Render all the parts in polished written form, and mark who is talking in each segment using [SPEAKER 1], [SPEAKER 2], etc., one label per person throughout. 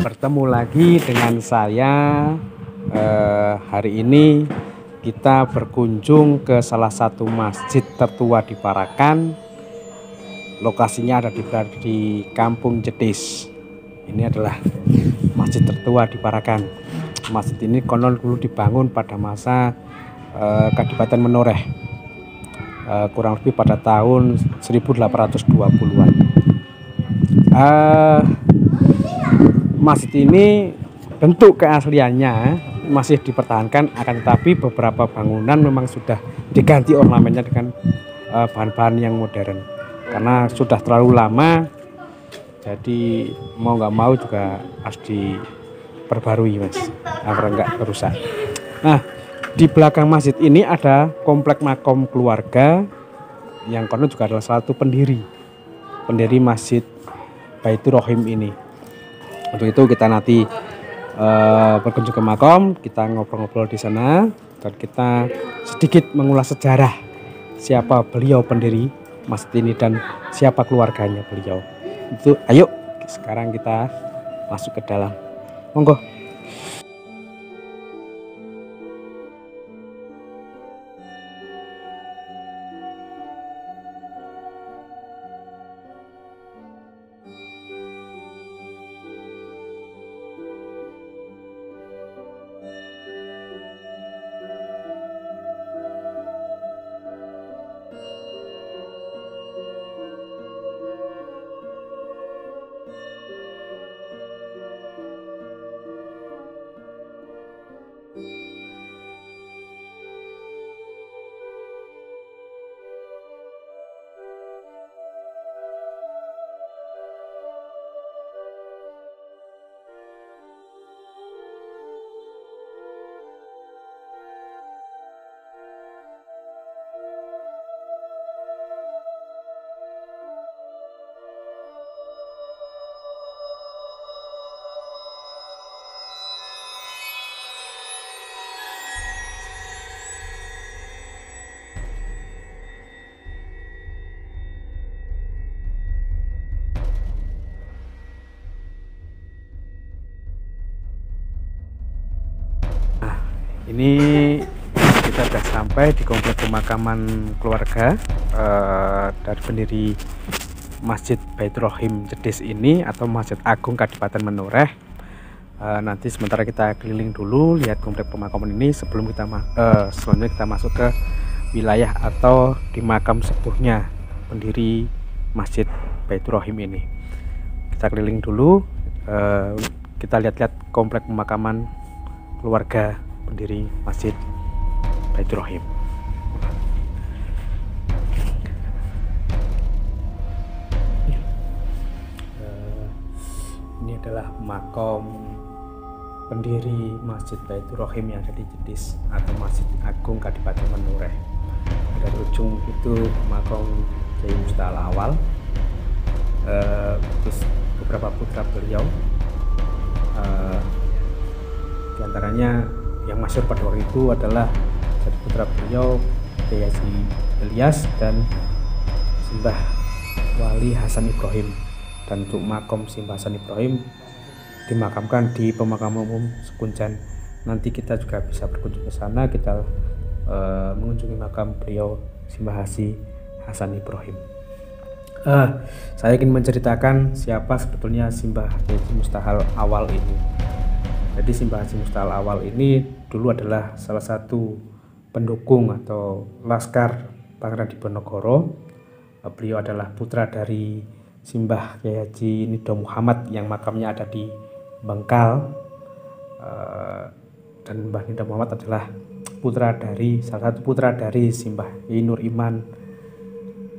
[SPEAKER 1] Bertemu lagi dengan saya. Hari ini kita berkunjung ke salah satu masjid tertua di Parakan. Lokasinya ada di Kampung Jetis. Ini adalah masjid tertua di Parakan. Masjid ini konon dulu dibangun pada masa Kadipaten Menoreh, kurang lebih pada tahun 1820-an. Masjid ini bentuk keasliannya masih dipertahankan, akan tetapi beberapa bangunan memang sudah diganti ornamennya dengan bahan-bahan yang modern karena sudah terlalu lama, jadi mau nggak mau juga harus diperbarui mas, agar nggak rusak. Nah, di belakang masjid ini ada komplek makom keluarga yang konon juga adalah salah satu pendiri masjid Baitur Rohim ini. Untuk itu kita nanti berkunjung ke makom, kita ngobrol-ngobrol di sana dan kita sedikit mengulas sejarah siapa beliau pendiri masjid ini dan siapa keluarganya beliau. Itu ayo sekarang kita masuk ke dalam. Monggo. Ini kita sudah sampai di komplek pemakaman keluarga dari pendiri Masjid Baitur Rohim Jetis ini atau Masjid Agung Kadipaten Menoreh. Nanti sementara kita keliling dulu lihat komplek pemakaman ini sebelum selanjutnya kita masuk ke wilayah atau di makam sepuhnya pendiri Masjid Baitur Rohim ini. Kita keliling dulu, kita lihat-lihat komplek pemakaman keluarga pendiri Masjid Baitur Rohim. Ini adalah makam pendiri Masjid Baitur Rohim yang ada di Jetis atau Masjid Agung Kadipaten Menoreh. Dari ujung itu makam Kiai Mustahal Awal, terus beberapa putra beliau, diantaranya yang masyhur pada waktu itu adalah dari putra beliau Kiai Haji Ilyas dan Simbah Wali Hasan Ibrahim. Dan untuk makom Simbah Hasan Ibrahim dimakamkan di pemakaman umum Sekunjan. Nanti kita juga bisa berkunjung ke sana, kita mengunjungi makam beliau Simbah Haji Hasan Ibrahim. Saya ingin menceritakan siapa sebetulnya Simbah Haji Mustahal Awal ini. Jadi Simbah Haji Mustahal Awal ini dulu adalah salah satu pendukung atau laskar Pangeran Diponegoro. Beliau adalah putra dari Simbah Kiai Haji Nido Muhammad yang makamnya ada di Bengkal. Dan Mbah Nido Muhammad adalah salah satu putra dari Simbah Kiai Nur Iman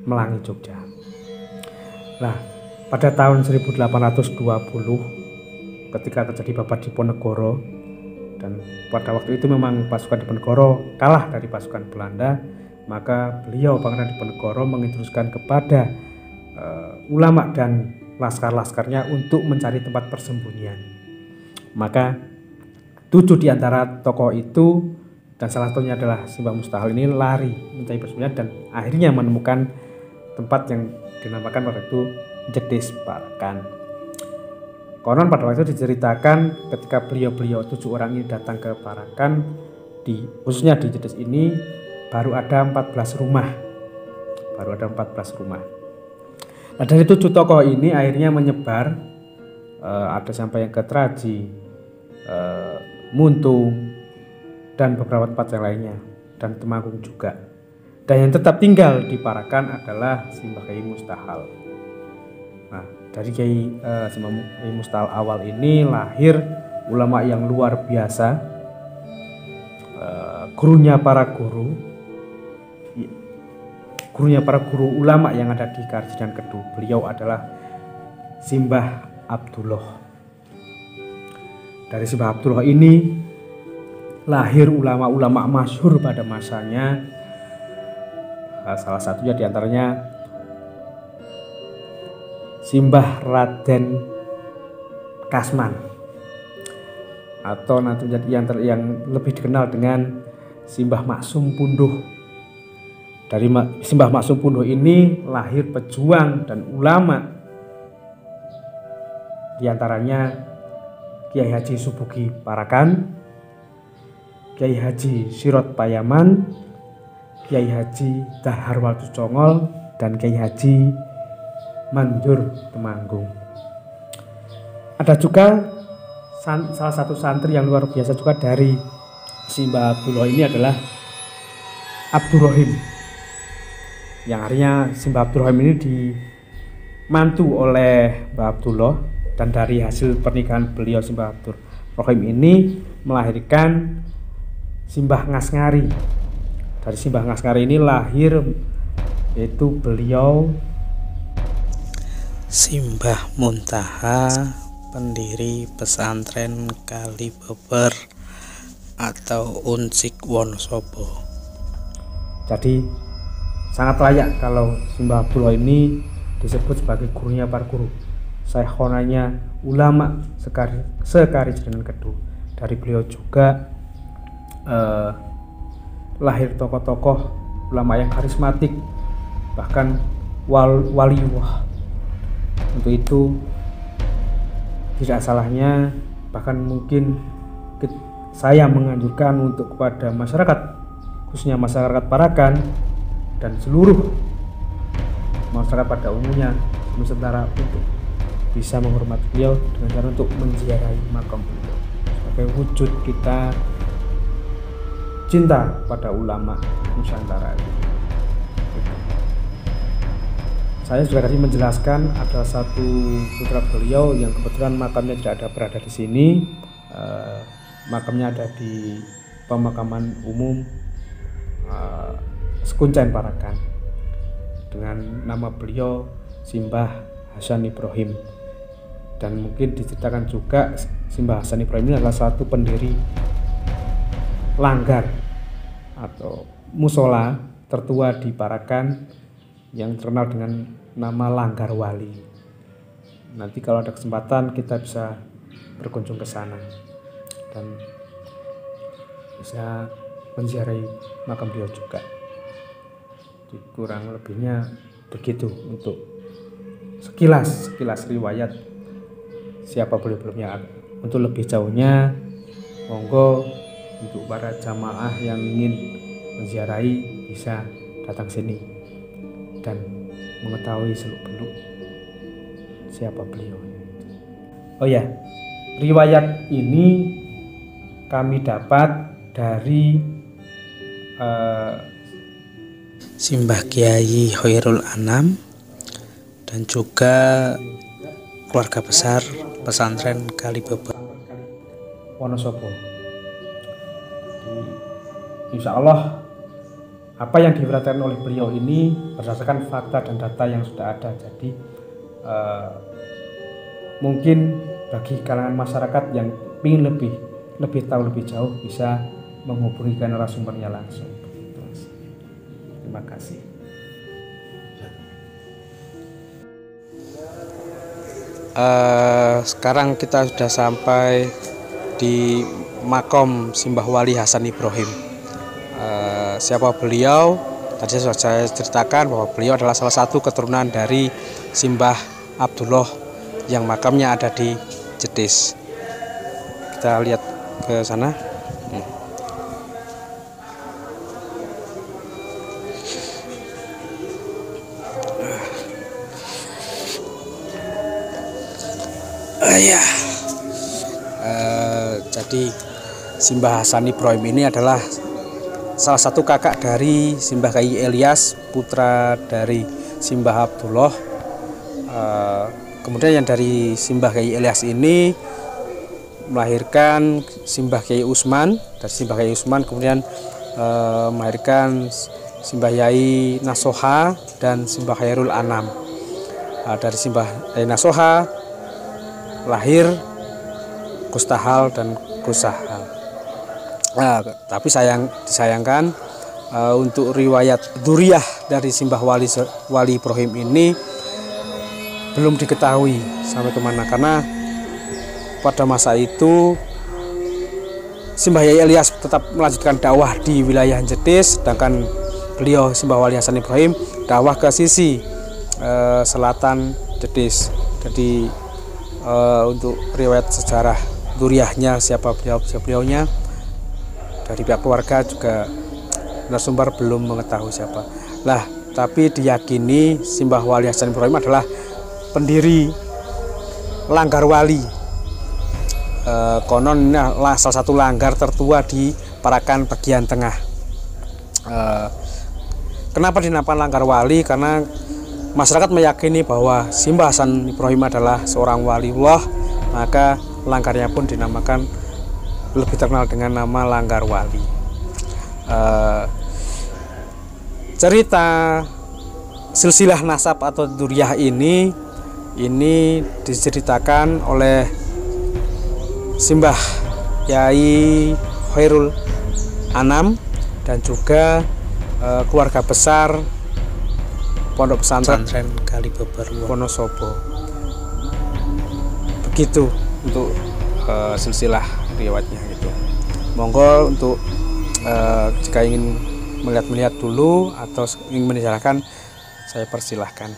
[SPEAKER 1] Melangi Jogja. Nah, pada tahun 1820 ketika terjadi Babat Diponegoro, dan pada waktu itu memang pasukan Diponegoro kalah dari pasukan Belanda, maka beliau Pangeran Diponegoro menginstruksikan kepada ulama dan laskar-laskarnya untuk mencari tempat persembunyian. Maka 7 di antara tokoh itu dan salah satunya adalah Simbah Mustahal ini lari mencari persembunyian dan akhirnya menemukan tempat yang dinamakan pada itu Jetis Parakan. Konon pada waktu itu diceritakan ketika beliau-beliau 7 orang ini datang ke Parakan, khususnya di Jedes ini baru ada 14 rumah. Nah, dari 7 tokoh ini akhirnya menyebar, ada sampai yang ke Traji, Muntung, dan beberapa tempat yang lainnya, dan Temanggung juga. Dan yang tetap tinggal di Parakan adalah Simbah Kyai Mustahal. Nah, dari Kyai Mustahal awal ini lahir ulama yang luar biasa, gurunya para guru ulama yang ada di Karajinan Kedu. Beliau adalah Simbah Abdullah. Dari Simbah Abdullah ini lahir ulama-ulama masyhur pada masanya. Salah satunya diantaranya Simbah Raden Kasman, atau nanti yang lebih dikenal dengan Simbah Maksum Punduh. Dari Simbah Maksum Punduh ini lahir pejuang dan ulama, diantaranya Kiai Haji Subugi Parakan, Kiai Haji Sirot Payaman, Kiai Haji Dahar Waltu Congol, dan Kiai Haji Mandur Temanggung. Ada juga salah satu santri yang luar biasa juga dari Simbah Abdullah ini adalah Abdurrahim, yang artinya Simbah Abdurrahim ini dimantu oleh Mbah Abdullah, dan dari hasil pernikahan beliau Simbah Abdurrahim ini melahirkan Simbah Ngasngari. Dari Simbah Ngasngari ini lahir yaitu beliau
[SPEAKER 2] Simbah Muntaha, pendiri pesantren Kalibeber atau Unsik Wonosobo.
[SPEAKER 1] Jadi sangat layak kalau Simbah Abdullah ini disebut sebagai gurunya para guru, saikhonanya ulama Sekarajinan Kedu. Dari beliau juga lahir tokoh-tokoh ulama yang karismatik, bahkan waliullah. Untuk itu tidak salahnya, bahkan mungkin saya menganjurkan untuk kepada masyarakat, khususnya masyarakat Parakan dan seluruh masyarakat pada umumnya Nusantara, untuk bisa menghormati beliau dengan cara untuk menziarahi makam beliau sebagai wujud kita cinta pada ulama Nusantara. Saya juga tadi menjelaskan ada satu putra beliau yang kebetulan makamnya tidak berada di sini. Makamnya ada di pemakaman umum Sekuncen Parakan, dengan nama beliau Simbah Hasan Ibrahim. Dan mungkin diceritakan juga Simbah Hasan Ibrahim ini adalah satu pendiri langgar atau musola tertua di Parakan yang terkenal dengan nama Langgar Wali. Nanti kalau ada kesempatan kita bisa berkunjung ke sana dan bisa menziarahi makam beliau juga. Jadi kurang lebihnya begitu untuk sekilas riwayat siapa beliau-beliaunya. Untuk lebih jauhnya monggo untuk para jamaah yang ingin menziarahi bisa datang sini dan mengetahui seluk-beluk siapa beliau. Oh ya, riwayat ini kami dapat dari
[SPEAKER 2] Simbah Kiai Khairul Anam dan juga keluarga besar pesantren Kalibeber
[SPEAKER 1] Wonosobo. Insya Allah apa yang diperhatikan oleh beliau ini berdasarkan fakta dan data yang sudah ada. Jadi mungkin bagi kalangan masyarakat yang ingin lebih tahu lebih jauh bisa menghubungi narasumbernya langsung. Terima kasih.
[SPEAKER 2] Sekarang kita sudah sampai di makom Simbah Wali Hasan Ibrahim. Siapa beliau? Tadi sudah saya ceritakan bahwa beliau adalah salah satu keturunan dari Simbah Abdullah yang makamnya ada di Jetis. Kita lihat ke sana. Ya. Jadi Simbah Hasan Ibrahim ini adalah salah satu kakak dari Simbah Kyai Ilyas, putra dari Simbah Abdullah. Kemudian yang dari Simbah Kyai Ilyas ini melahirkan Simbah Kyai Usman, dari Simbah Kyai Usman kemudian melahirkan Simbah Yai Nasoha dan Simbah Khairul Anam. Dari Simbah Yai Nasoha lahir Gus Tahal dan Gus Sahal. Tapi disayangkan untuk riwayat dzurriyyah dari Simbah Wali Ibrahim ini belum diketahui sampai kemana, karena pada masa itu Simbah Kyai Ilyas tetap melanjutkan dakwah di wilayah Jetis, sedangkan beliau Simbah Wali Hasan Ibrahim dakwah ke sisi selatan Jetis. Jadi untuk riwayat sejarah dzurriyyahnya siapa beliaunya dari pihak keluarga juga narasumber belum mengetahui siapa. Tapi diyakini Simbah Wali Hasan Ibrahim adalah pendiri Langgar Wali. Konon ini adalah salah satu langgar tertua di Parakan bagian tengah. Kenapa dinamakan Langgar Wali? Karena masyarakat meyakini bahwa Simbah Hasan Ibrahim adalah seorang waliullah, maka langgarnya pun dinamakan lebih terkenal dengan nama Langgar Wali. Cerita silsilah nasab atau dzurriyyah ini diceritakan oleh Simbah Yai Khairul Anam dan juga keluarga besar Pondok Pesantren Kalibeber Wonosobo. Begitu untuk silsilah riwayatnya gitu. Monggo untuk jika ingin melihat dulu atau ingin mendengarkan, saya persilahkan.